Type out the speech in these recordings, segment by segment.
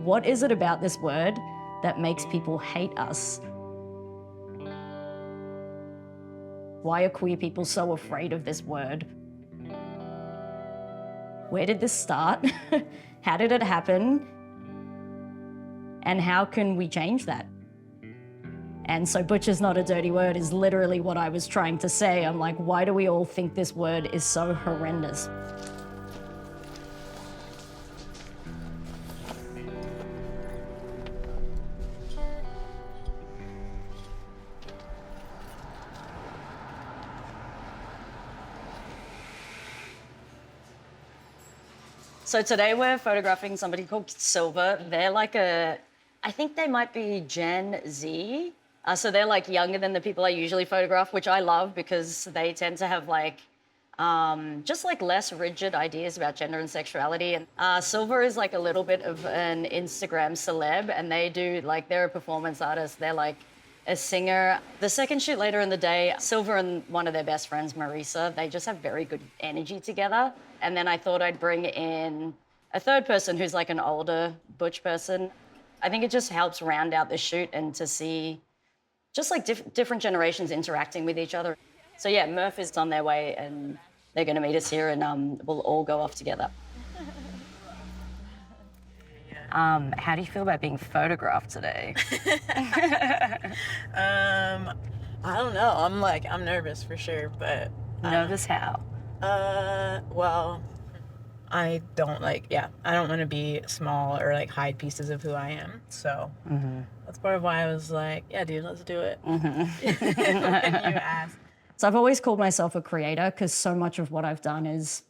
What is it about this word that makes people hate us? Why are queer people so afraid of this word? Where did this start? How did it happen? And how can we change that? And so Butch is not a dirty word is literally what I was trying to say. I'm like, why do we all think this word is so horrendous? So today we're photographing somebody called Silver. They're like I think they might be Gen Z. So they're like younger than the people I usually photograph, which I love because they tend to have like just like less rigid ideas about gender and sexuality. And Silver is like a little bit of an Instagram celeb, and they do like, they're a performance artist. They're like a singer. The second shoot later in the day, Silver and one of their best friends, Marisa, they just have very good energy together. And then I thought I'd bring in a third person who's like an older Butch person. I think it just helps round out the shoot and to see just like different generations interacting with each other. So yeah, Murph is on their way and they're going to meet us here and we'll all go off together. How do you feel about being photographed today? I don't know. I'm nervous for sure, but Nervous how? Well, I don't I don't want to be small or like hide pieces of who I am. So that's part of why I was like, yeah, dude, let's do it. When you asked. So I've always called myself a creator because so much of what I've done is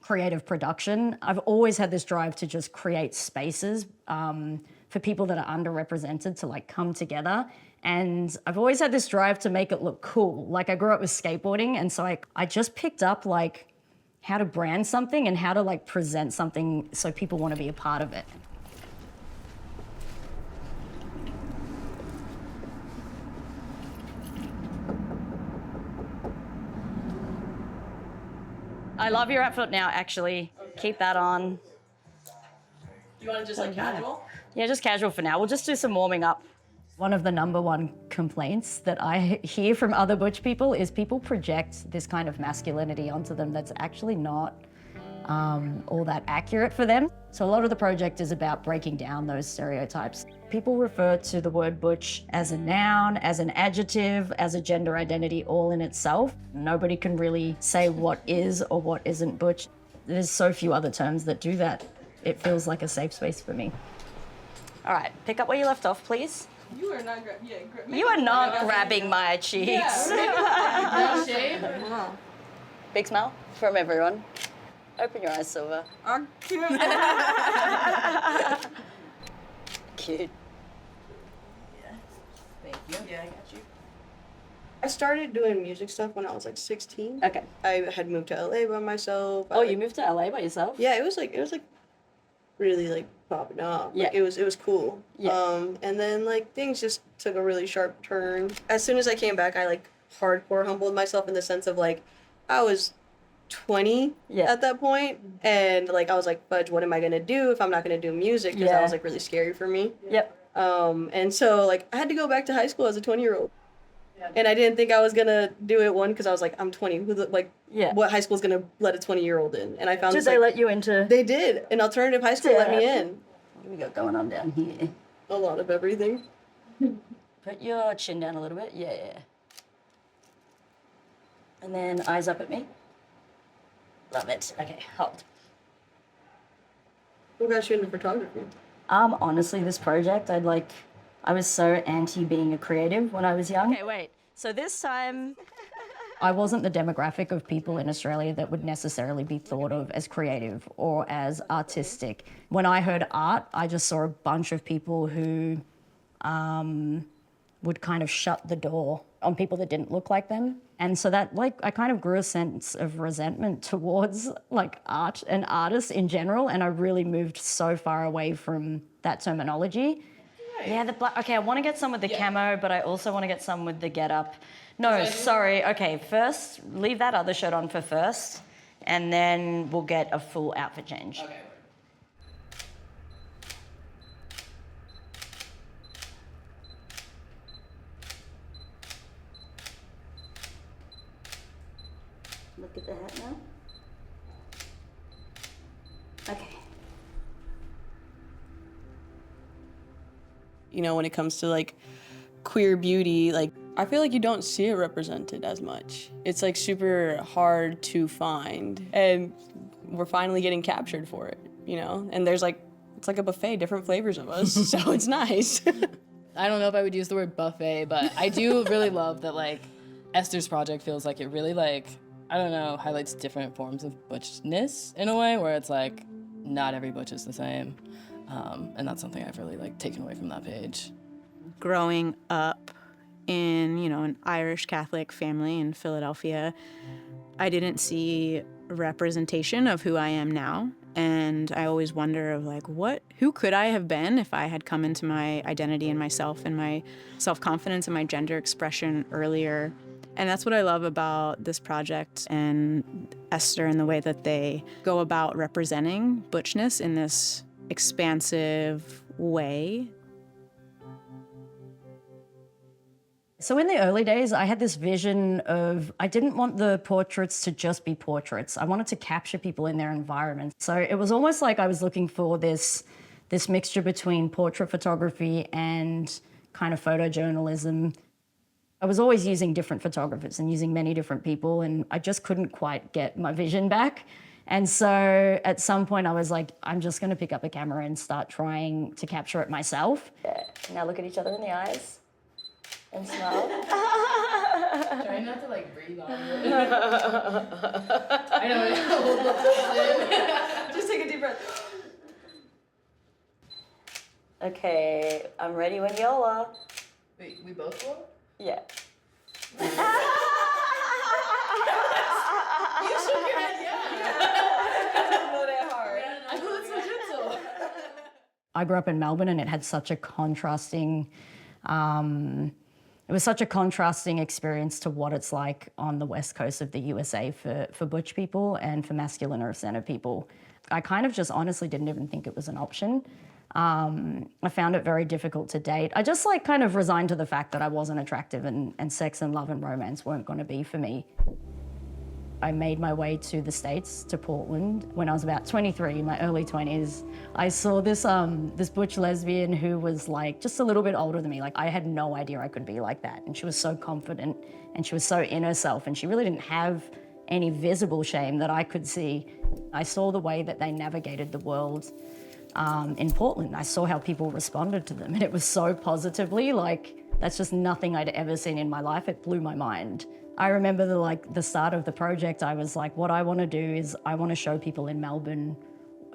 creative production. I've always had this drive to just create spaces for people that are underrepresented to like come together. And I've always had this drive to make it look cool. Like I grew up with skateboarding, and so I just picked up like how to brand something and how to like present something so people want to be a part of it. I love your outfit now, actually. Okay. Keep that on. Do you want to just like casual? Yeah, just casual for now. We'll just do some warming up. One of the number one complaints that I hear from other Butch people is people project this kind of masculinity onto them that's actually not all that accurate for them. So a lot of the project is about breaking down those stereotypes. People refer to the word Butch as a noun, as an adjective, as a gender identity all in itself. Nobody can really say what is or what isn't Butch. There's so few other terms that do that. It feels like a safe space for me. All right, pick up where you left off, please. You are not You are not grabbing my cheeks. Yeah. Shade? Big smile from everyone. Open your eyes, Silver. I'm cute. Cute. Yeah. Thank you. Yeah, I got you. I started doing music stuff when I was like 16. Okay. I had moved to LA by myself. Oh, you moved to LA by yourself? Yeah, it was like really like popping up. Yeah. Like, it was cool. Yeah. And then like things just took a really sharp turn. As soon as I came back, I like hardcore humbled myself in the sense of like I was 20 at that point, and like I was like, Fudge, what am I gonna do if I'm not gonna do music? Because that was like really scary for me. Yep. And so like I had to go back to high school as a 20-year-old. And I didn't think I was gonna do it, one, because I was like, I'm 20. What high school's gonna let a 20-year-old in? And I found Did they let you into? They did. An alternative high school let me in. What do we got going on down here? A lot of everything. Put your chin down a little bit. Yeah. And then eyes up at me. Love it. Okay, hold. What got you into photography? Honestly, this project, I was so anti being a creative when I was young. Okay, wait. So this time, I wasn't the demographic of people in Australia that would necessarily be thought of as creative or as artistic. When I heard art, I just saw a bunch of people who would kind of shut the door on people that didn't look like them. And so that, I kind of grew a sense of resentment towards, art and artists in general, and I really moved so far away from that terminology. Right. Yeah, okay, I want to get some with the camo, but I also want to get some with the getup. No, sorry, okay, first, leave that other shirt on for first, and then we'll get a full outfit change. Okay. the hat now. Okay. You know, when it comes to like queer beauty, like I feel like you don't see it represented as much. It's like super hard to find, and we're finally getting captured for it, you know? And there's like, it's like a buffet, different flavors of us, so it's nice. I don't know if I would use the word buffet, but I do really love that, like, Esther's project feels like it really, like, I don't know, highlights different forms of butchness in a way where it's like, not every butch is the same. And that's something I've really, like, taken away from that page. Growing up in, you know, an Irish Catholic family in Philadelphia, I didn't see representation of who I am now. And I always wonder of like, who could I have been if I had come into my identity and myself and my self-confidence and my gender expression earlier. And that's what I love about this project and Esther and the way that they go about representing butchness in this expansive way. So in the early days, I had this vision of, I didn't want the portraits to just be portraits. I wanted to capture people in their environment. So it was almost like I was looking for this mixture between portrait photography and kind of photojournalism. I was always using different photographers and using many different people, and I just couldn't quite get my vision back. And so at some point I was like, I'm just gonna pick up a camera and start trying to capture it myself. Yeah. Now look at each other in the eyes. And smell. Try not to like breathe on it. I know. Just take a deep breath. Okay, I'm ready when y'all are. Wait, we both will? Yeah. You shook your head, yeah. Blow that hard. I thought it's so gentle. I grew up in Melbourne, and it had such a contrasting. It was such a contrasting experience to what it's like on the west coast of the USA for butch people and for masculine or centered people. I kind of just honestly didn't even think it was an option. I found it very difficult to date. I just like kind of resigned to the fact that I wasn't attractive and sex and love and romance weren't going to be for me. I made my way to the States, to Portland, when I was about 23, in my early 20s. I saw this butch lesbian who was like just a little bit older than me. Like I had no idea I could be like that. And she was so confident and she was so in herself, and she really didn't have any visible shame that I could see. I saw the way that they navigated the world in Portland. I saw how people responded to them, and it was so positively, like that's just nothing I'd ever seen in my life. It blew my mind. I remember the start of the project, I was like, what I want to do is I want to show people in Melbourne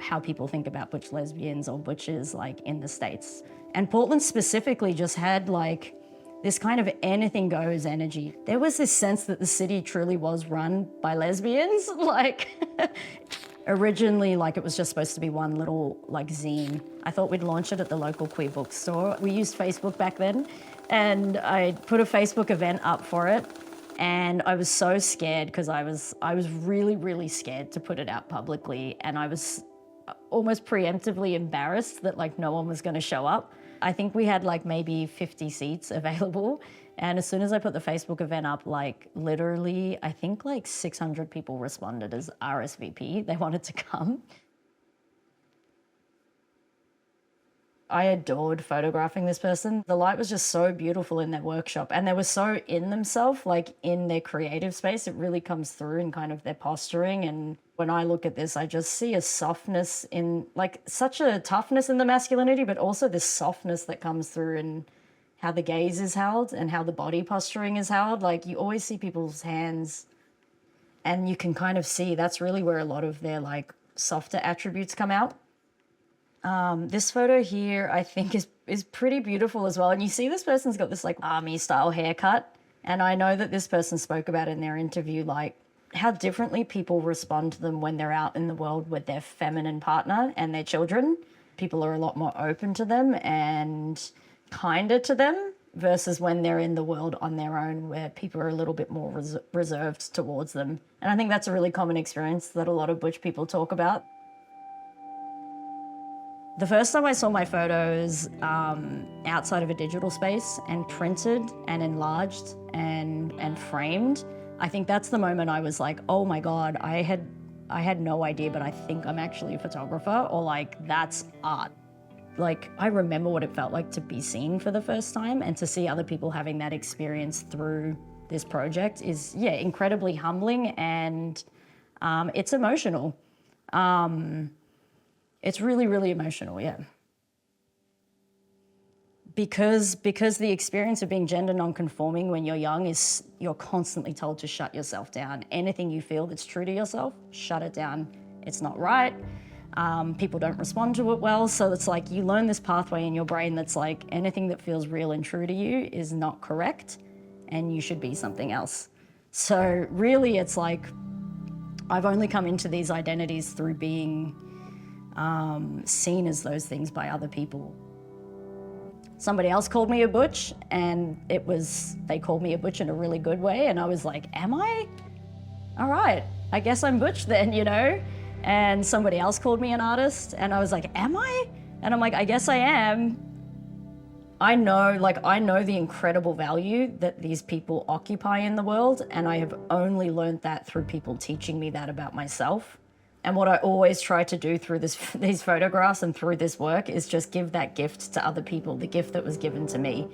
how people think about butch lesbians or butches like in the States. And Portland specifically just had like this kind of anything goes energy. There was this sense that the city truly was run by lesbians. Like originally, like it was just supposed to be one little like zine. I thought we'd launch it at the local queer bookstore. We used Facebook back then, and I put a Facebook event up for it. And I was so scared because I was really, really scared to put it out publicly, and I was almost preemptively embarrassed that like no one was going to show up. I think we had like maybe 50 seats available, and as soon as I put the Facebook event up, like literally I think like 600 people responded as RSVP. They wanted to come. I adored photographing this person. The light was just so beautiful in their workshop, and they were so in themselves, like in their creative space. It really comes through in kind of their posturing. And when I look at this, I just see a softness in, like such a toughness in the masculinity, but also this softness that comes through in how the gaze is held and how the body posturing is held. Like you always see people's hands, and you can kind of see that's really where a lot of their like softer attributes come out. This photo here, I think is pretty beautiful as well. And you see this person's got this like army style haircut. And I know that this person spoke about in their interview, like how differently people respond to them when they're out in the world with their feminine partner and their children. People are a lot more open to them and kinder to them versus when they're in the world on their own, where people are a little bit more reserved towards them. And I think that's a really common experience that a lot of butch people talk about. The first time I saw my photos outside of a digital space and printed and enlarged and framed, I think that's the moment I was like, oh my God, I had no idea, but I think I'm actually a photographer, or like that's art. Like, I remember what it felt like to be seen for the first time, and to see other people having that experience through this project is, yeah, incredibly humbling, and it's emotional. It's really, really emotional, yeah. Because the experience of being gender non-conforming when you're young is you're constantly told to shut yourself down. Anything you feel that's true to yourself, shut it down. It's not right. People don't respond to it well. So it's like you learn this pathway in your brain that's like anything that feels real and true to you is not correct and you should be something else. So really it's like I've only come into these identities through being seen as those things by other people. Somebody else called me a butch, and they called me a butch in a really good way, and I was like, am I? All right, I guess I'm butch then, you know? And somebody else called me an artist, and I was like, am I? And I'm like, I guess I am. I know the incredible value that these people occupy in the world, and I have only learned that through people teaching me that about myself. And what I always try to do through these photographs and through this work is just give that gift to other people, the gift that was given to me.